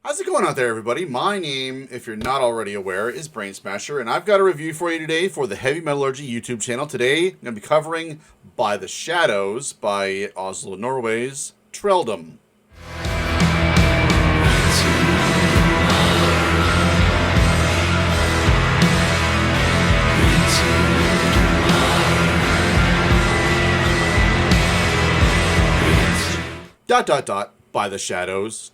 How's it going out there, everybody? My name, if you're not already aware, is Brainsmasher, and I've got a review for you today for the Heavy Metallurgy YouTube channel. Today, I'm going to be covering By the Shadows by Oslo, Norway's Trelldom. By the Shadows,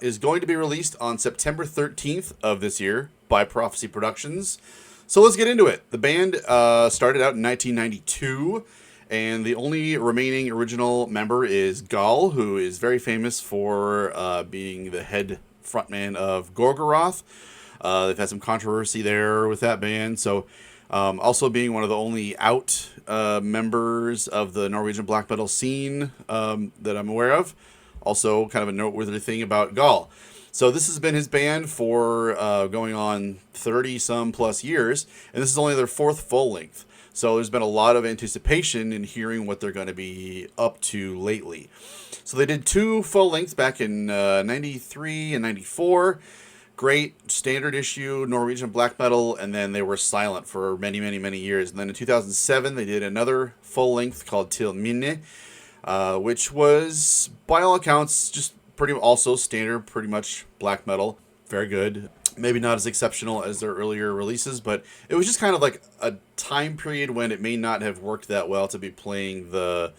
is going to be released on September 13th of this year by Prophecy Productions. So let's get into it. The band started out in 1992, and the only remaining original member is Gaahl, who is very famous for being the head frontman of Gorgoroth. They've had some controversy there with that band, so also being one of the only out members of the Norwegian black metal scene that I'm aware of. Also, kind of a noteworthy thing about Gaahl. So this has been his band for going on 30-some plus years, and this is only their fourth full length. So there's been a lot of anticipation in hearing what they're going to be up to lately. So they did two full lengths back in 93 and 94. Great standard issue Norwegian black metal, and then they were silent for many, many, many years. And then in 2007, they did another full length called Til Minne, which was, by all accounts, just pretty also standard, pretty much black metal. Very good. Maybe not as exceptional as their earlier releases, but it was just kind of like a time period when it may not have worked that well to be playing the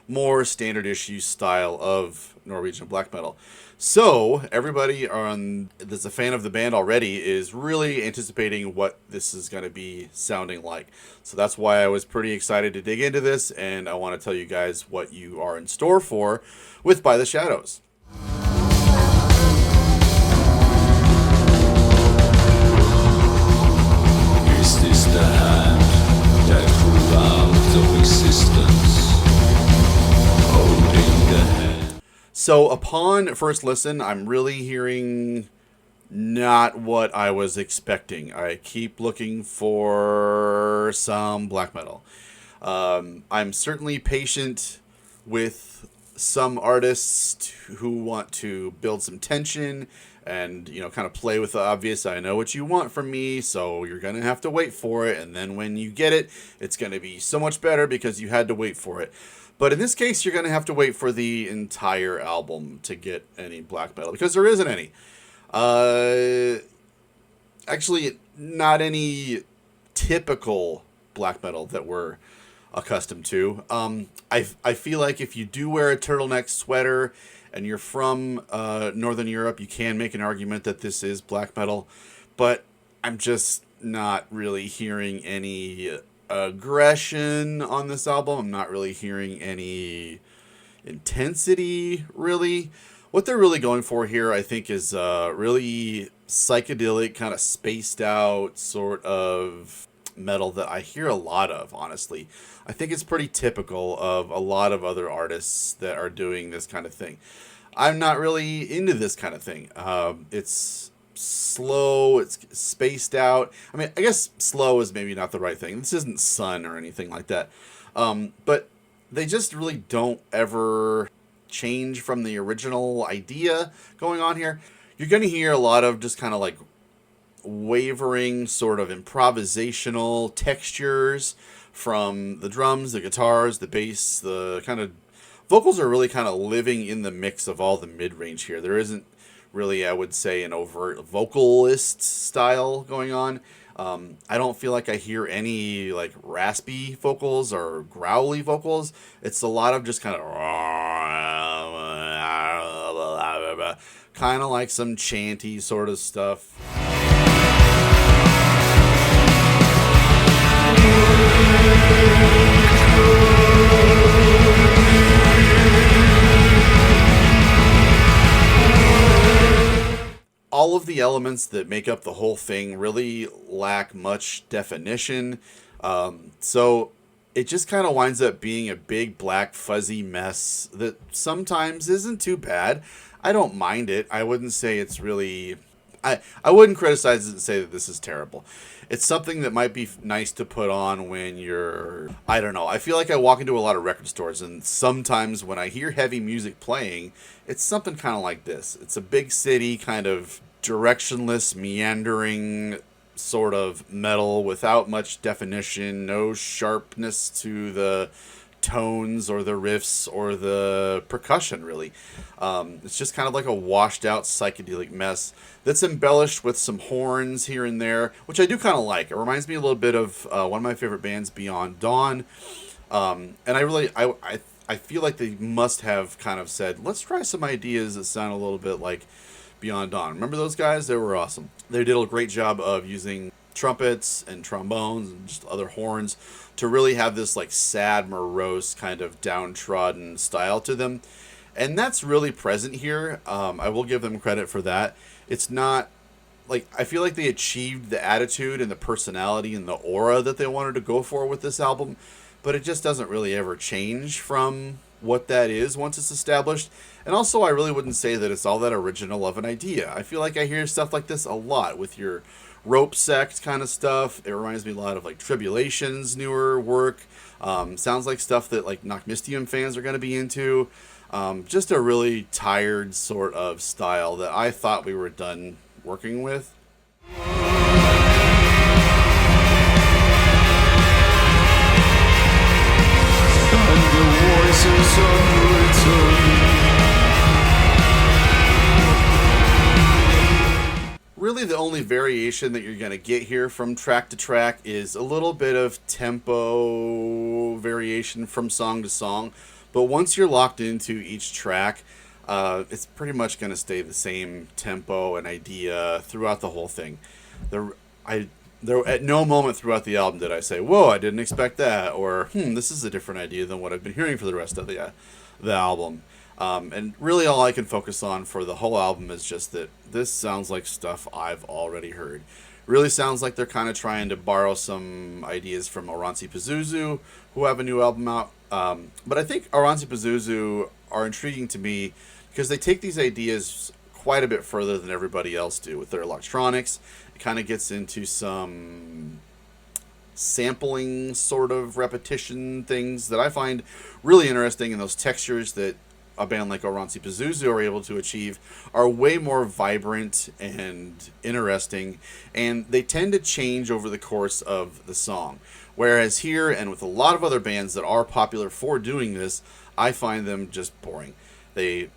more standard issue style of Norwegian black metal. So everybody that's a fan of the band already is really anticipating what this is going to be sounding like. So that's why I was pretty excited to dig into this, and I want to tell you guys what you are in store for with By the Shadows. Is this the hand that grew out of existence? Holding the hand. So upon first listen, I'm really hearing not what I was expecting. I keep looking for some black metal. I'm certainly patient with some artists who want to build some tension and, kind of play with the obvious. I know what you want from me, so you're going to have to wait for it. And then when you get it, it's going to be so much better because you had to wait for it. But in this case, you're going to have to wait for the entire album to get any black metal, because there isn't any. Actually, not any typical black metal that we're accustomed to. I feel like if you do wear a turtleneck sweater and you're from Northern Europe, you can make an argument that this is black metal. But I'm just not really hearing any aggression on this album. I'm not really hearing any intensity, really. What they're really going for here, I think, is really psychedelic, kind of spaced out sort of metal that I hear a lot of, honestly. I think it's pretty typical of a lot of other artists that are doing this kind of thing. I'm not really into this kind of thing. It's slow, it's spaced out. I mean, I guess slow is maybe not the right thing. This isn't Sun or anything like that. But they just really don't ever change from the original idea going on here. You're going to hear a lot of just kind of like wavering sort of improvisational textures from the drums, the guitars, the bass. The kind of vocals are really kind of living in the mix of all the mid-range here. There isn't really, I would say, an overt vocalist style going on. I don't feel like I hear any like raspy vocals or growly vocals. It's a lot of just kind of like some chanty sort of stuff. All of the elements that make up the whole thing really lack much definition. So it just kind of winds up being a big black fuzzy mess that sometimes isn't too bad. I don't mind it. I wouldn't say it's really I wouldn't criticize it and say that this is terrible. It's something that might be nice to put on when you're, I don't know. I feel like I walk into a lot of record stores, and sometimes when I hear heavy music playing, it's something kind of like this. It's a big city kind of directionless, meandering sort of metal without much definition, no sharpness to the tones or the riffs or the percussion, really. It's just kind of like a washed out psychedelic mess that's embellished with some horns here and there, which I do kind of like. It reminds me a little bit of one of my favorite bands, Beyond Dawn. And I feel like they must have kind of said, let's try some ideas that sound a little bit like Beyond Dawn. Remember those guys? They were awesome. They did a great job of using trumpets and trombones and just other horns to really have this like sad, morose kind of downtrodden style to them. And that's really present here. I will give them credit for that. It's not like, I feel like they achieved the attitude and the personality and the aura that they wanted to go for with this album, but it just doesn't really ever change from what that is once it's established. And also, I really wouldn't say that it's all that original of an idea. I feel like I hear stuff like this a lot with your rope sect kind of stuff. It reminds me a lot of like Tribulation's newer work. Sounds like stuff that like Knockmistium fans are going to be into. Just a really tired sort of style that I thought we were done working with. And the voices unwritten. Really, the only variation that you're going to get here from track to track is a little bit of tempo variation from song to song. But once you're locked into each track, it's pretty much going to stay the same tempo and idea throughout the whole thing. There, at no moment throughout the album did I say, whoa, I didn't expect that, or this is a different idea than what I've been hearing for the rest of the album. And really all I can focus on for the whole album is just that this sounds like stuff I've already heard. Really sounds like they're kind of trying to borrow some ideas from Oranssi Pazuzu, who have a new album out. But I think Oranssi Pazuzu are intriguing to me because they take these ideas quite a bit further than everybody else do with their electronics. It kind of gets into some sampling sort of repetition things that I find really interesting, and those textures that a band like Oranssi Pazuzu are able to achieve are way more vibrant and interesting, and they tend to change over the course of the song. Whereas here, and with a lot of other bands that are popular for doing this, I find them just boring. They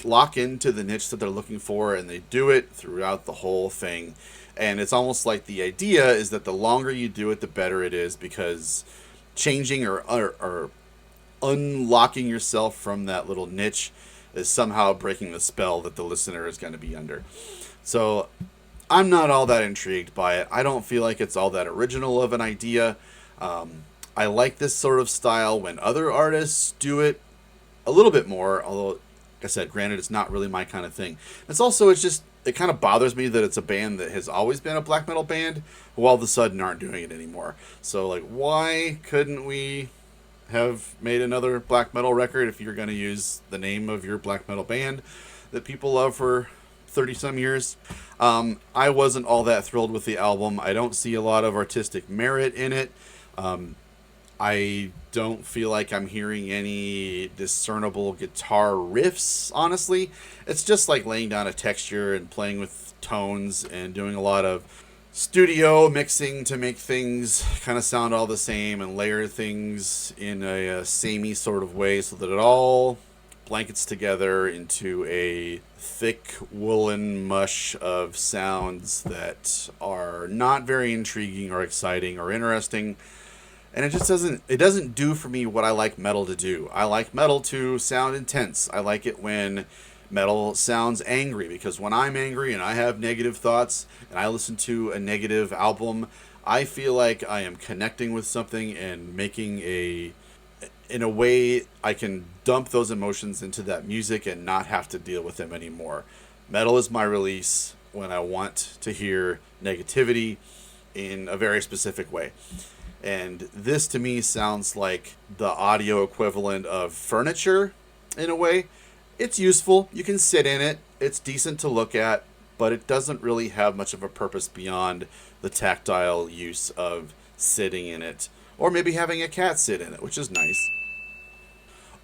lock into the niche that they're looking for, and they do it throughout the whole thing. And it's almost like the idea is that the longer you do it, the better it is, because changing or unlocking yourself from that little niche is somehow breaking the spell that the listener is going to be under. So I'm not all that intrigued by it. I don't feel like it's all that original of an idea. I like this sort of style when other artists do it a little bit more, although, like I said, granted, it's not really my kind of thing. It kind of bothers me that it's a band that has always been a black metal band who all of a sudden aren't doing it anymore. So, like, why couldn't we have made another black metal record if you're going to use the name of your black metal band that people love for 30 some years? I wasn't all that thrilled with the album. I don't see a lot of artistic merit in it. I don't feel like I'm hearing any discernible guitar riffs, honestly. It's just like laying down a texture and playing with tones and doing a lot of studio mixing to make things kind of sound all the same and layer things in a samey sort of way so that it all blankets together into a thick woolen mush of sounds that are not very intriguing or exciting or interesting. And it just doesn't do for me what I like metal to do. I like metal to sound intense. I like it when metal sounds angry, because when I'm angry and I have negative thoughts and I listen to a negative album, I feel like I am connecting with something and making in a way I can dump those emotions into that music and not have to deal with them anymore. Metal is my release when I want to hear negativity in a very specific way. And this to me sounds like the audio equivalent of furniture in a way. It's useful. You can sit in it. It's decent to look at. but it doesn't really have much of a purpose beyond the tactile use of sitting in it, or maybe having a cat sit in it, which is nice.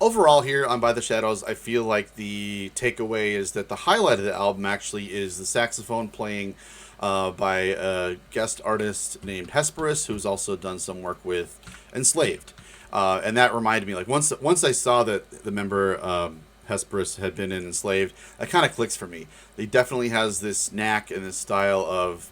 Overall, here on By the Shadows, I feel like the takeaway is that the highlight of the album actually is the saxophone playing by a guest artist named Hesperus, who's also done some work with Enslaved. And that reminded me, like, once I saw that the member Hesperus had been in Enslaved, that kind of clicks for me. He definitely has this knack and this style of,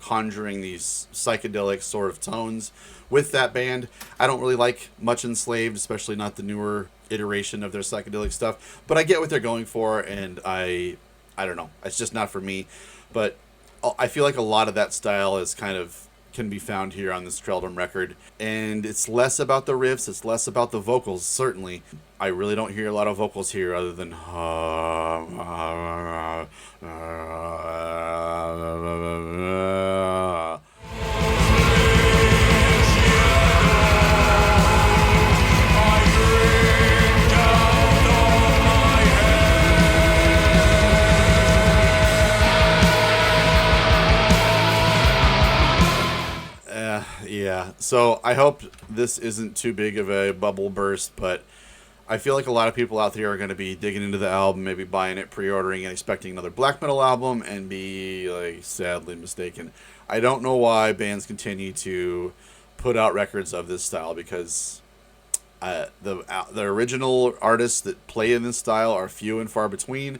conjuring these psychedelic sort of tones with that band. I don't really like much Enslaved, especially not the newer iteration of their psychedelic stuff, but I get what they're going for, and I don't know, it's just not for me. But I feel like a lot of that style is kind of can be found here on this Trelldom record, and it's less about the riffs, it's less about the vocals. Certainly I really don't hear a lot of vocals here other than yeah. So I hope this isn't too big of a bubble burst, but I feel like a lot of people out there are going to be digging into the album, maybe buying it, pre-ordering, and expecting another black metal album, and be like sadly mistaken. I don't know why bands continue to put out records of this style, because the original artists that play in this style are few and far between,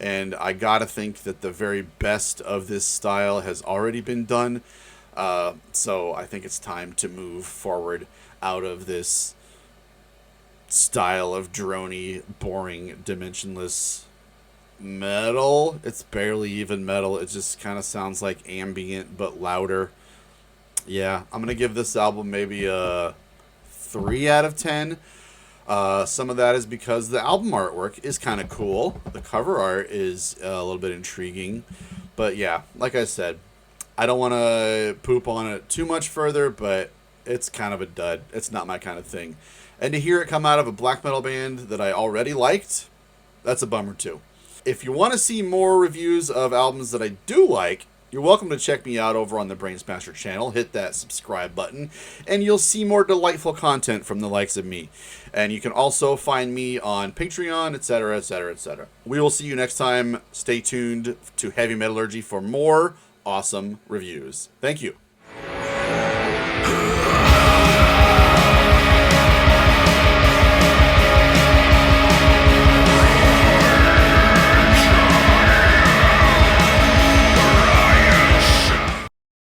and I gotta think that the very best of this style has already been done. So I think it's time to move forward out of this style of droney, boring, dimensionless metal. It's barely even metal. It just kind of sounds like ambient, but louder. Yeah, I'm going to give this album maybe a 3 out of 10. Some of that is because the album artwork is kind of cool. The cover art is a little bit intriguing. But yeah, like I said, I don't want to poop on it too much further, but it's kind of a dud. It's not my kind of thing. And to hear it come out of a black metal band that I already liked, that's a bummer too. If you want to see more reviews of albums that I do like, you're welcome to check me out over on the Brainsmasher channel. Hit that subscribe button, and you'll see more delightful content from the likes of me. And you can also find me on Patreon, etc., etc., etc. We will see you next time. Stay tuned to Heavy Metallurgy for more awesome reviews. Thank you.